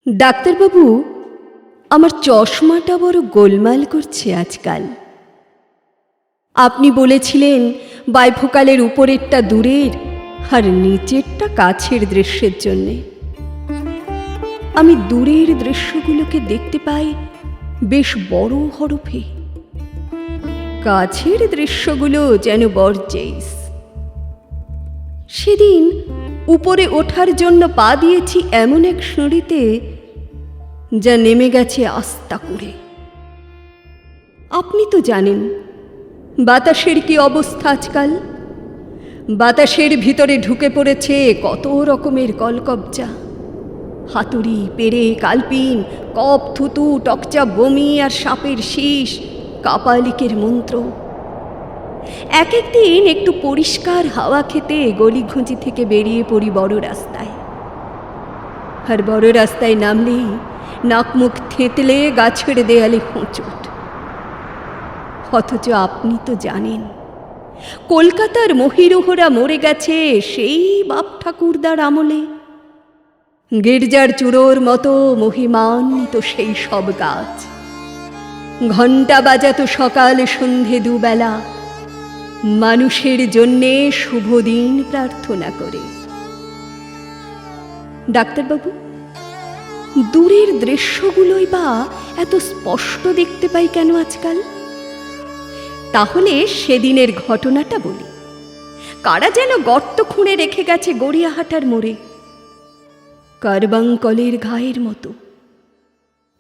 ডাক্তারবাবু, আমার চশমাটা বড় গোলমাল করছে আজকাল। আপনি বলেছিলেন বাইফোকালের উপরেরটা দূরের আর নিচেরটা কাছের দৃশ্যের জন্যে। আমি দূরের দৃশ্যগুলোকে দেখতে পাই বেশ বড় হরফে, কাছের দৃশ্যগুলো যেন বরজেইস। সেদিন উপরে ওঠার জন্য পা দিয়েছি এমন এক সিঁড়িতে যা নেমে গেছে আস্তা করে। আপনি তো জানেন বাতাসের কি অবস্থা আজকাল। বাতাসের ভিতরে ঢুকে পড়েছে কত রকমের কলকবজা, হাতুড়ি, পেরে, কালপিন, কপ, থুতু, টকচা, বমি আর সাপের শীষ, কাপালিকের মন্ত্র। এক একদিন একটু পরিষ্কার হাওয়া খেতে গলিঘুঁচি থেকে বেরিয়ে পড়ি বড় রাস্তায়। আর বড় রাস্তায় নামলেই নাক মুখ থেঁতলে গাছের দেয়ালে হোঁচট। অথচ আপনি তো জানেন কলকাতার মহিরুহরা মরে গেছে সেই বাপ ঠাকুরদার আমলে। গির্জার চূড়োর মতো মহিমান্বিত সেই সব গাছ ঘণ্টা বাজাতো সকাল সন্ধে দুবেলা মানুষের জন্যে শুভ দিন প্রার্থনা করে। ডাক্তারবাবু, দূরের দৃশ্যগুলোই বা এত স্পষ্ট দেখতে পাই কেন আজকাল? তাহলে সেদিনের ঘটনাটা বলি। কারা যেন গর্ত খুঁড়ে রেখে গেছে গড়িয়াহাটার মোড়ে, কারবাঙ্কলের ঘায়ের মতো।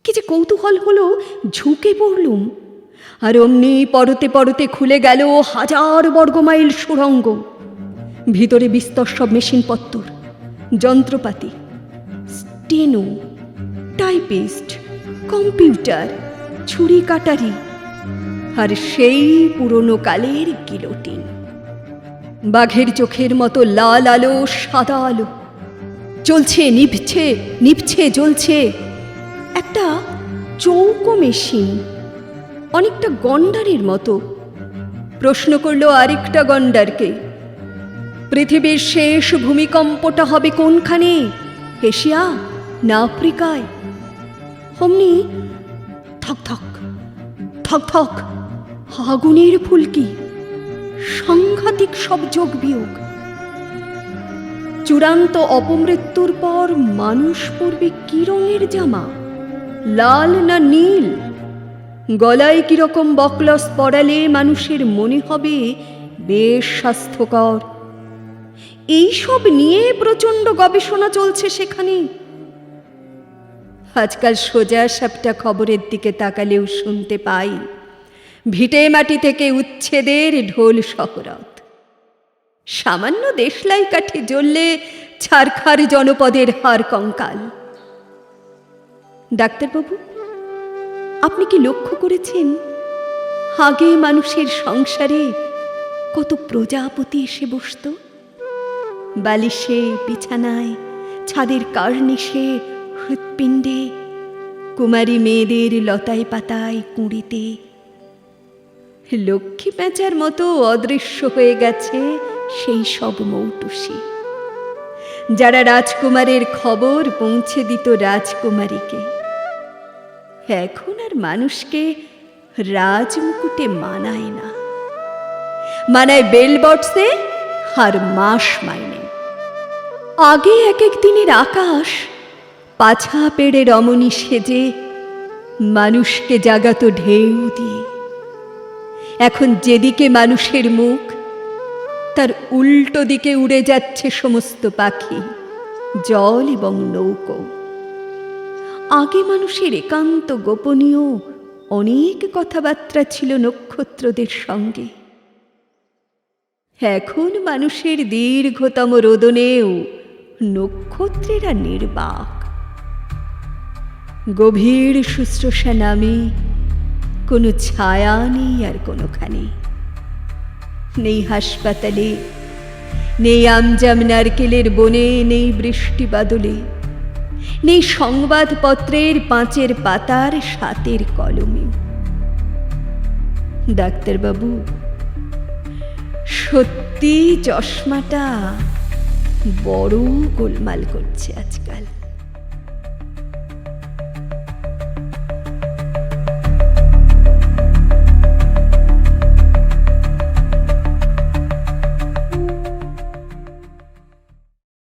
কি যে কৌতূহল হলো, ঝুঁকে পড়লুম, আর অমনি পরতে পরতে খুলে গেল 1000 বর্গমাইল সুড়ঙ্গ। ভিতরে বিস্তর সব মেশিনপত্তর, যন্ত্রপাতি, স্টেনো, টাইপিস্ট, কম্পিউটার, ছুরি কাটারি, আর সেই পুরনো কালের গিলোটিন। বাঘের চোখের মতো লাল আলো, সাদা আলো, জ্বলছে নিভছে, নিভছে জ্বলছে। একটা চৌকো মেশিন, অনেকটা গন্ডারের মতো। প্রশ্ন করল আরেকটা গন্ডারকে, পৃথিবীর শেষ ভূমিকম্পটা হবে কোনখানে, এশিয়া না আফ্রিকায়? অমনি থক থক থক থক আগুনের ফুলকি, সাংঘাতিক সব যোগ বিয়োগ। চূড়ান্ত অপমৃত্যুর পর মানুষ পরবে কি রঙের জামা, লাল না নীল? গলায় কিরকম বকলস পরালে মানুষের মনে হবে বেশ স্বাস্থ্যকর? এইসব নিয়ে প্রচণ্ড গবেষণা চলছে সেখানে। আজকাল সোজা সাপটা খবরের দিকে তাকালেও শুনতে পাই ভিটে মাটি থেকে উচ্ছেদের ঢোল শহরত। সামান্য দেশলাই কাঠি জ্বললে ছারখার জনপদের হাড় কঙ্কাল। ডাক্তারবাবু, আপনি কি লক্ষ্য করেছেন আগে মানুষের সংসারে কত প্রজাপতি এসে বসত? বালিশে, বিছানায়, ছাদের কার্নিশে, হৃৎপিণ্ডে, কুমারী মেয়েদের লতায় পাতায়, কুঁড়িতে। লক্ষ্মী প্যাঁচার মতো অদৃশ্য হয়ে গেছে সেই সব মৌটুসি, যারা রাজকুমারের খবর পৌঁছে দিত রাজকুমারীকে। এখন আর মানুষকে রাজমুকুটে মানায় না, মানায় বেল বটসে আর মাস মাইনে। আগে এক এক দিনের আকাশ পাছা পেড়ে রমণী সেজে মানুষকে জাগাত ঢেউ দিয়ে। এখন যেদিকে মানুষের মুখ, তার উল্টো দিকে উড়ে যাচ্ছে সমস্ত পাখি, জল এবং নৌকো। আগে মানুষের একান্ত গোপনীয় অনেক কথাবার্তা ছিল নক্ষত্রদের সঙ্গে। এখন মানুষের দীর্ঘতম রোদনেও নক্ষত্রেরা নির্বাক। গভীর শুশ্রূষা নামে কোনো ছায়া নেই আর কোনোখানে। নেই হাসপাতালে, নেই আমজাম নারকেলের বনে, নেই বৃষ্টি বাদলে, নেই সংবাদপত্রের 5 পাতার 7 কলমে। ডাক্তারবাবু, সত্যি চশমাটা বড় গোলমাল করছে আজকাল।